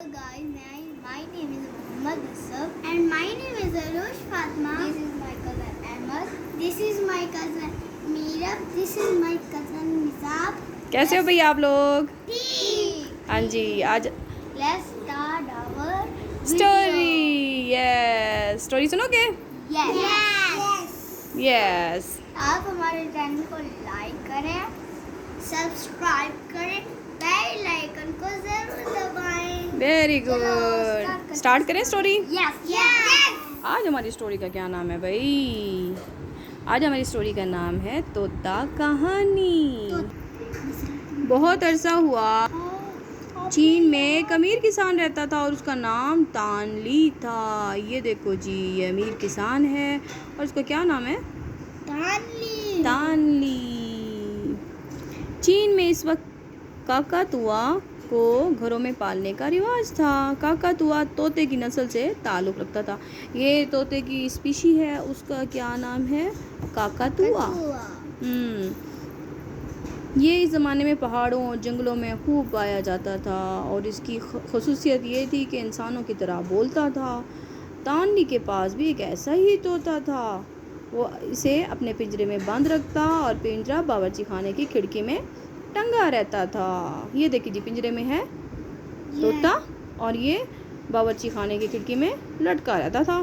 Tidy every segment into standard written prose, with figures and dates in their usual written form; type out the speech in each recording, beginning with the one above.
Guys, my name is Muhammad Yusuf and my name is Arush Fatma. This is my cousin Ahmed. This is my cousin Meerab. This is my cousin Nizab. कैसे हो भैया आप लोग? ठीक। हाँ जी, आज Let's start our story. Yes, story सुनोगे? Yes. Yes. आप हमारे चैनल को लाइक करें, सब्सक्राइब करें, बेल आइकन को जरूर दबाएं। वेरी चलो, गुड। स्टार्ट करें स्टोरी। Yes. आज हमारी स्टोरी का क्या नाम है भाई? आज हमारी स्टोरी का नाम है तोता कहानी। बहुत अरसा हुआ चीन में एक अमीर किसान रहता था और उसका नाम तानली था। ये देखो जी, ये अमीर किसान है और उसका क्या नाम है? तानली। चीन में इस वक्त काकातुआ को घरों में पालने का रिवाज था। काकातुआ तोते की नस्ल से ताल्लुक़ रखता था। ये तोते की स्पीशी है, उसका क्या नाम है? काकातुआ। ये इस ज़माने में पहाड़ों और जंगलों में खूब पाया जाता था और इसकी खसूसियत ये थी कि इंसानों की तरह बोलता था। तानली के पास भी एक ऐसा ही तोता था। वो इसे अपने पिंजरे में बंद रखता और पिंजरा बावर्ची खाने की खिड़की में टंगा रहता था। ये देखिए जी, पिंजरे में है तोता और ये बावर्ची खाने की खिड़की में लटका रहता था।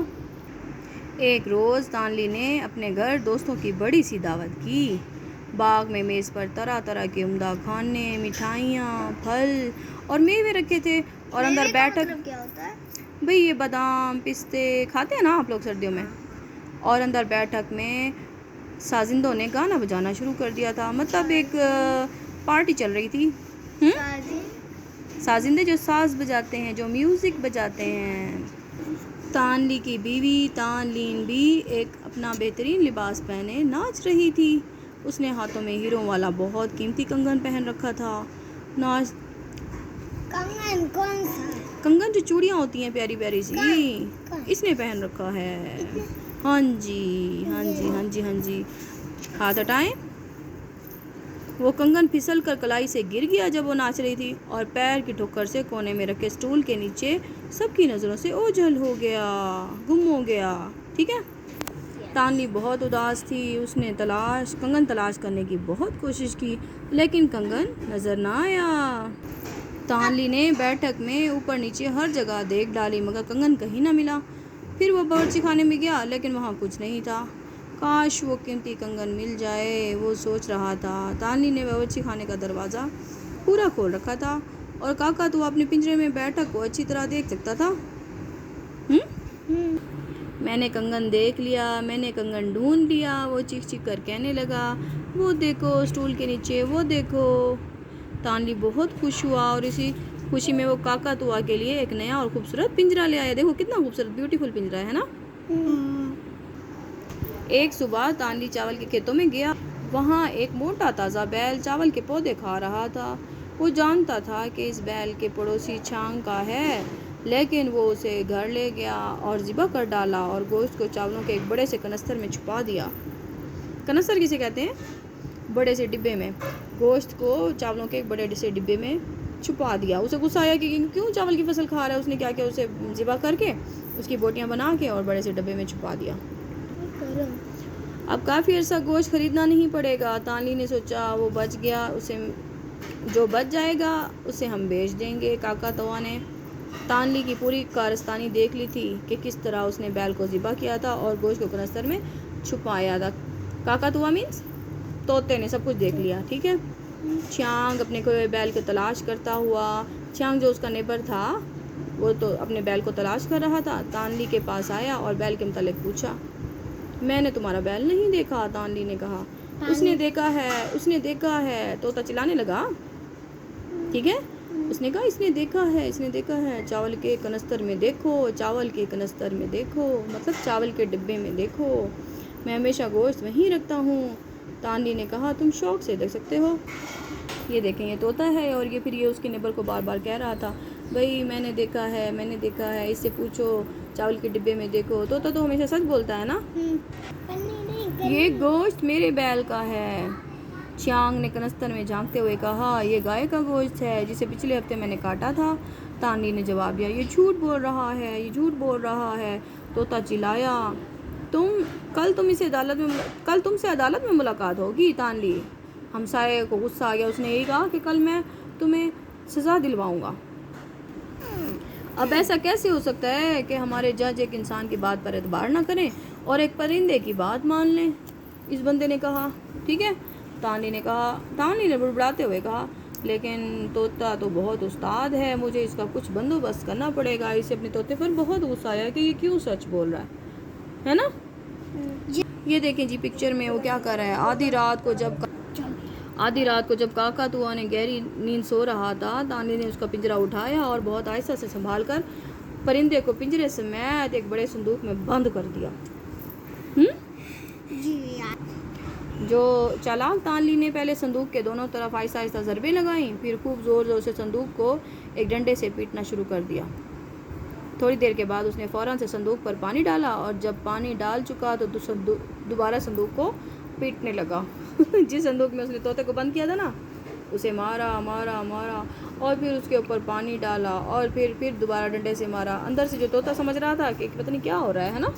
एक रोज़ तानली ने अपने घर दोस्तों की बड़ी सी दावत की। बाग में मेज़ पर तरह तरह के उम्दा खाने, मिठाइयाँ, फल और मेवे रखे थे और अंदर बैठक क्या होता है? भाई ये बादाम पिस्ते खाते हैं ना आप लोग सर्दियों में। और अंदर बैठक में साजिंदों ने गाना बजाना शुरू कर दिया था। मतलब एक पार्टी चल रही थी। साजिंदे जो साज बजाते हैं, जो म्यूज़िक बजाते हैं। तानली की बीवी तानलीन भी एक अपना बेहतरीन लिबास पहने नाच रही थी। उसने हाथों में हीरों वाला बहुत कीमती कंगन पहन रखा था। नाच कंगन कौन सा? कंगन जो चूड़ियाँ होती हैं प्यारी प्यारी सी, इसने पहन रखा है। हाँ जी, हाँ जी, हाँ जी, हाँ जी। हाथ हटाएं। वो कंगन फिसल कर कलाई से गिर गया जब वो नाच रही थी और पैर की ठोकर से कोने में रखे स्टूल के नीचे सबकी नज़रों से ओझल हो गया, गुम हो गया। ठीक है। तानली बहुत उदास थी। उसने कंगन तलाश करने की बहुत कोशिश की, लेकिन कंगन नज़र ना आया। तानली ने बैठक में ऊपर नीचे हर जगह देख डाली, मगर कंगन कहीं ना मिला। फिर वो बावर्ची खाने में गया, लेकिन वहाँ कुछ नहीं था। काश वो कीमती कंगन मिल जाए, वो सोच रहा था। तानली ने बावर्ची खाने का दरवाज़ा पूरा खोल रखा था और काकातुआ अपने पिंजरे में बैठक को अच्छी तरह देख सकता था। मैंने कंगन देख लिया, मैंने कंगन ढूंढ लिया, वो चीख चीख कर कहने लगा। वो देखो स्टूल के नीचे, वो देखो। तानली बहुत खुश हुआ और इसी खुशी में वो काकातुआ के लिए एक नया और खूबसूरत पिंजरा ले आया। देखो कितना खूबसूरत ब्यूटीफुल पिंजरा है ना। एक सुबह तानली चावल के खेतों में गया। वहाँ एक मोटा ताज़ा बैल चावल के पौधे खा रहा था। वो जानता था कि इस बैल के पड़ोसी छांग का है, लेकिन वो उसे घर ले गया और ज़िबा कर डाला और गोश्त को चावलों के एक बड़े से कनस्तर में छुपा दिया। कनस्तर किसे कहते हैं? बड़े से डिब्बे में गोश्त को चावलों के एक बड़े से डिब्बे में छुपा दिया। उसे गुस्सा आया कि क्यों चावल की फसल खा रहा है। उसने क्या किया, उसे ज़िबा करके उसकी बोटियां बना के और बड़े से डिब्बे में छुपा दिया। अब काफ़ी अर्सा गोश्त खरीदना नहीं पड़ेगा। तानली ने सोचा, वो बच गया, उसे जो बच जाएगा उसे हम बेच देंगे। काकातुआ ने तानली की पूरी कारस्तानी देख ली थी कि किस तरह उसने बैल को ज़िबा किया था और गोश्त को कनस्तर में छुपाया था। काकातुआ मीन्स तोते ने सब कुछ देख लिया। ठीक है। छांग अपने को बैल को तलाश करता हुआ, छांग जो उसका नेबर था, वो तो अपने बैल को तलाश कर रहा था। तानली के पास आया और बैल के मुतालिक पूछा। मैंने तुम्हारा बैल नहीं देखा, तानली ने कहा। उसने देखा है, उसने देखा है। तोता चिल्लाने लगा। ठीक है। उसने कहा इसने देखा है, इसने देखा है। चावल के कनस्तर में देखो, चावल के कनस्तर में देखो, मतलब चावल के डिब्बे में देखो। मैं हमेशा गोश्त वहीं रखता हूँ। तानली ने कहा, तुम शौक से देख सकते हो। ये देखें, ये तोता है और ये फिर ये उसके नेबर को बार बार कह रहा था, भाई मैंने देखा है, मैंने देखा है, इससे पूछो, चावल के डिब्बे में देखो। तोता तो हमेशा सच बोलता है ना। ये गोश्त मेरे बैल का है। छांग ने कनस्तर में झांकते हुए कहा, यह गाय का गोश्त है जिसे पिछले हफ्ते मैंने काटा था। तानली ने जवाब दिया, ये झूठ बोल रहा है, ये झूठ बोल रहा है। तोता चिल्लाया, कल तुमसे अदालत में मुलाकात होगी तानली। हमसाये को गुस्सा आ गया, उसने यही कहा कि कल मैं तुम्हें सज़ा दिलवाऊंगा। अब ऐसा कैसे हो सकता है कि हमारे जज एक इंसान की बात पर एतबार ना करें और एक परिंदे की बात मान लें? इस बंदे ने कहा। ठीक है, तानली ने बुड़बुड़ाते हुए कहा, लेकिन तोता तो बहुत उस्ताद है, मुझे इसका कुछ बंदोबस्त करना पड़ेगा। इसे अपने तोते पर बहुत गुस्सा आया कि ये क्यों सच बोल रहा है ना। ये देखें जी, पिक्चर में वो क्या कर रहा है। आधी रात को जब काकातुआ ने गहरी नींद सो रहा था, तानली ने उसका पिंजरा उठाया और बहुत आहिस्ता से संभाल कर परिंदे को पिंजरे समेत एक बड़े संदूक में बंद कर दिया। जो चालाक तानली ने पहले संदूक के दोनों तरफ आहिस्ता आहिस्ता ज़रबें लगाई, फिर खूब ज़ोर ज़ोर से संदूक को एक डंडे से पीटना शुरू कर दिया। थोड़ी देर के बाद उसने फ़ौरन से संदूक पर पानी डाला और जब पानी डाल चुका तो दोबारा संदूक को पीटने लगा। जिस संदूक में उसने तोते को बंद किया था ना, उसे मारा और फिर उसके ऊपर पानी डाला और फिर दोबारा डंडे से मारा। अंदर से जो तोता समझ रहा था कि पता नहीं क्या हो रहा है ना।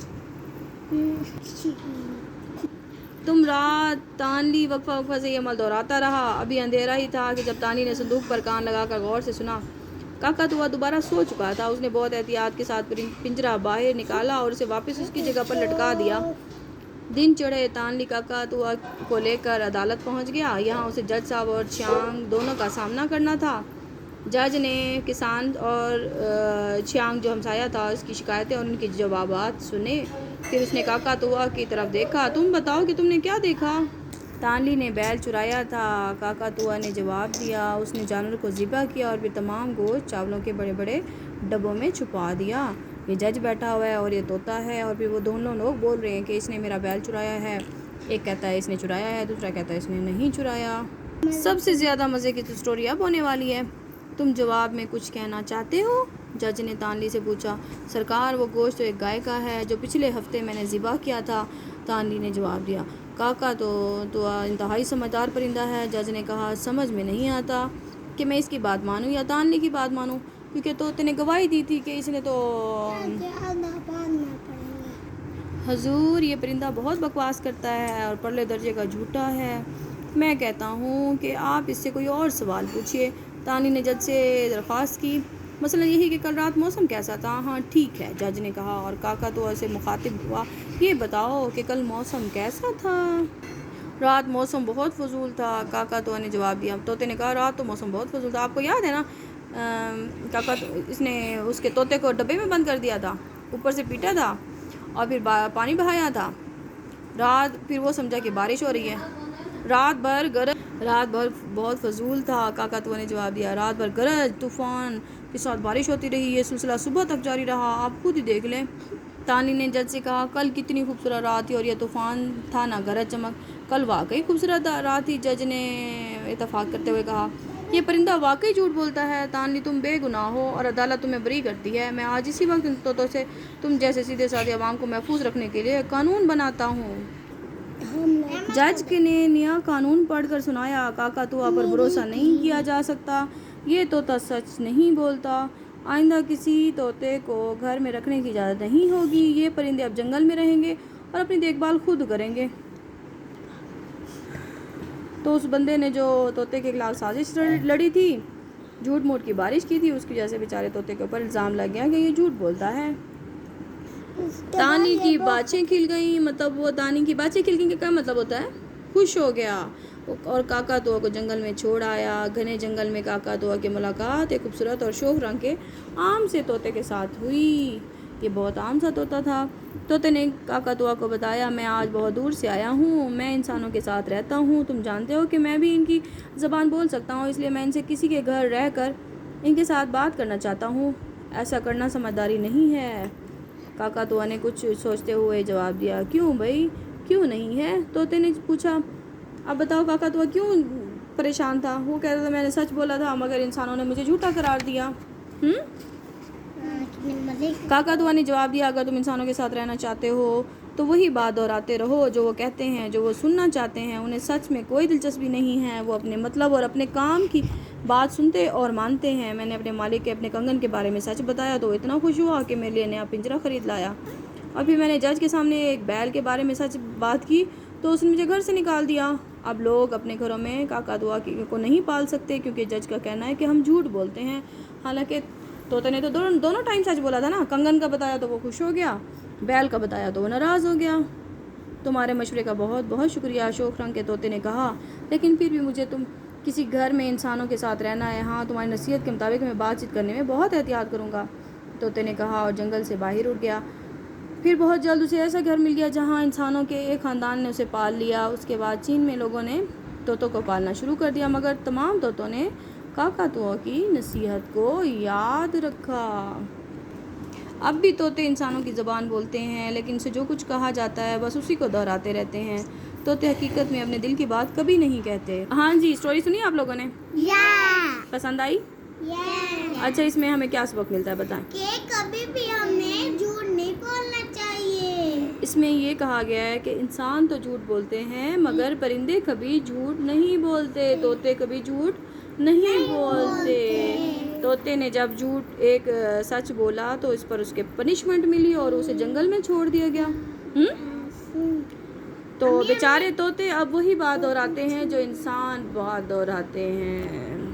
तुम रात तानली वक्फा से ये अमल दोहराता रहा। अभी अंधेरा ही था कि जब तानली ने संदूक पर कान लगाकर गौर से सुना। काकातुआ दोबारा सो चुका था। उसने बहुत एहतियात के साथ पिंजरा बाहर निकाला और उसे वापस उसकी जगह पर लटका दिया। दिन चढ़े, तानली काकातुआ को लेकर अदालत पहुंच गया। यहाँ उसे जज साहब और चियांग दोनों का सामना करना था। जज ने किसान और चियांग जो हमसाया था उसकी शिकायतें और उनके जवाबात सुने। फिर उसने काकातुआ की तरफ देखा। तुम बताओ कि तुमने क्या देखा? तानली ने बैल चुराया था, काकातुआ ने जवाब दिया। उसने जानवर को ज़िबा किया और फिर तमाम गोश्त चावलों के बड़े बड़े डब्बों में छुपा दिया। ये जज बैठा हुआ है और ये तोता है और फिर वो दोनों लोग बोल रहे हैं कि इसने मेरा बैल चुराया है। एक कहता है इसने चुराया है, दूसरा कहता है इसने नहीं चुराया। सबसे ज़्यादा मज़े की तो स्टोरी अब होने वाली है। तुम जवाब में कुछ कहना चाहते हो? जज ने तानली से पूछा। सरकार, वो गोश्त तो एक गाय का है जो पिछले हफ्ते मैंने ज़िबा किया था, तानली ने जवाब दिया। काका तो इंतहाई समझदार परिंदा है। जज ने कहा, समझ में नहीं आता कि मैं इसकी बात मानूं या तानली की बात मानूं, क्योंकि तोते ने गवाही दी थी कि इसने तो। हजूर, ये परिंदा बहुत बकवास करता है और परले दर्जे का झूठा है। मैं कहता हूँ कि आप इससे कोई और सवाल पूछिए। तानली ने जज से दरख्वास्त की। मसला यही कि कल रात मौसम कैसा था? हाँ ठीक है, जज ने कहा और काकातुआ से मुखातिब हुआ। ये बताओ कि कल मौसम कैसा था? रात मौसम बहुत फजूल था, काकातुआ ने जवाब दिया। तोते ने कहा, रात तो मौसम बहुत फजूल था। आपको याद है ना, इसने उसके तोते को डब्बे में बंद कर दिया था, ऊपर से पीटा था और फिर पानी बहाया था। फिर वो समझा कि बारिश हो रही है। रात भर बहुत फजूल था, काकातुआ ने जवाब दिया। रात भर गरज तूफान के साथ बारिश होती रही। ये सिलसिला सुबह तक जारी रहा, आप खुद ही देख लें। तानली ने जज से कहा, कल कितनी खूबसूरत रात थी और यह तूफान था ना गरज चमक। कल वाकई खूबसूरत रात थी, जज ने इतफाक़ करते हुए कहा। यह परिंदा वाकई झूठ बोलता है। तानली, तुम बेगुनाह हो और अदालत तुम्हें बरी करती है। मैं आज इसी वक्त तोतों से तुम जैसे सीधे साधे अवाम को महफूज रखने के लिए कानून बनाता हूँ। जज ने नया कानून पढ़कर सुनाया। काकातुआ पर भरोसा नहीं किया जा सकता। ये तोता सच नहीं बोलता। आइंदा किसी तोते को घर में रखने की इजाज़त नहीं होगी। ये परिंदे अब जंगल में रहेंगे और अपनी देखभाल खुद करेंगे। तो उस बंदे ने जो तोते के खिलाफ साजिश लड़ी थी, झूठ मूठ की बारिश की थी, उसकी वजह से बेचारे तोते के ऊपर इल्ज़ाम लग गया कि ये झूठ बोलता है। तानी की बाछें खिल गई। मतलब वो तानी की बाछें खिल गई, क्या मतलब होता है? खुश हो गया और काकातुआ को जंगल में छोड़ आया। घने जंगल में काकातुआ की मुलाकात एक खूबसूरत और शोख रंग के आम से तोते के साथ हुई। ये बहुत आम सा तोता था। तोते ने काकातुआ को बताया, मैं आज बहुत दूर से आया हूँ, मैं इंसानों के साथ रहता हूँ। तुम जानते हो कि मैं भी इनकी ज़बान बोल सकता हूँ, इसलिए मैं इनसे किसी के घर रहकर इनके साथ बात करना चाहता हूँ। ऐसा करना समझदारी नहीं है। काकातुआ ने कुछ सोचते हुए जवाब दिया। क्यों भाई, क्यों नहीं है? तोते ने पूछा। अब बताओ काकातुआ क्यों परेशान था? वो कह रहा था, मैंने सच बोला था मगर इंसानों ने मुझे झूठा करार दिया। काकातुआ ने जवाब दिया, अगर तुम इंसानों के साथ रहना चाहते हो तो वही बात दोहराते रहो जो वो कहते हैं, जो वो सुनना चाहते हैं। उन्हें सच में कोई दिलचस्पी नहीं है, वो अपने मतलब और अपने काम की बात सुनते और मानते हैं। मैंने अपने मालिक के अपने कंगन के बारे में सच बताया तो इतना खुश हुआ कि मेरे लिए नया पिंजरा खरीद लाया। और फिर मैंने जज के सामने एक बैल के बारे में सच बात की तो उसने मुझे घर से निकाल दिया। अब लोग अपने घरों में काकातुआ को नहीं पाल सकते क्योंकि जज का कहना है कि हम झूठ बोलते हैं। हालांकि तोते ने तो दोनों टाइम सच बोला था ना। कंगन का बताया तो वो खुश हो गया, बैल का बताया तो वो नाराज़ हो गया। तुम्हारे मशवरे का बहुत बहुत शुक्रिया, अशोक रंग के तोते ने कहा, लेकिन फिर भी मुझे तुम किसी घर में इंसानों के साथ रहना है। हाँ, तुम्हारी नसीहत के मुताबिक मैं बातचीत करने में बहुत एहतियात करूँगा, तोते ने कहा और जंगल से बाहर उड़ गया। फिर बहुत जल्द उसे ऐसा घर मिल गया जहाँ इंसानों के एक ख़ानदान ने उसे पाल लिया। उसके बाद चीन में लोगों ने तोतों को पालना शुरू कर दिया, मगर तमाम तोतों ने काकातुओं की नसीहत को याद रखा। अब भी तोते इंसानों की ज़बान बोलते हैं, लेकिन उसे जो कुछ कहा जाता है बस उसी को दोहराते रहते हैं। तोते हकीकत में अपने दिल की बात कभी नहीं कहते। हाँ जी, स्टोरी सुनी आप लोगों ने? पसंद आई? अच्छा, इसमें हमें क्या सबक मिलता है बताएं? कि कभी भी हमें झूठ नहीं बोलना चाहिए। इसमें ये कहा गया है कि इंसान तो झूठ बोलते हैं मगर परिंदे कभी झूठ नहीं बोलते, तोते कभी झूठ नहीं बोलते। तोते ने जब झूठ एक सच बोला तो इस पर उसके पनिशमेंट मिली और उसे जंगल में छोड़ दिया गया। तो बेचारे तोते अब वही बात दोहराते हैं जो इंसान बात दोहराते हैं।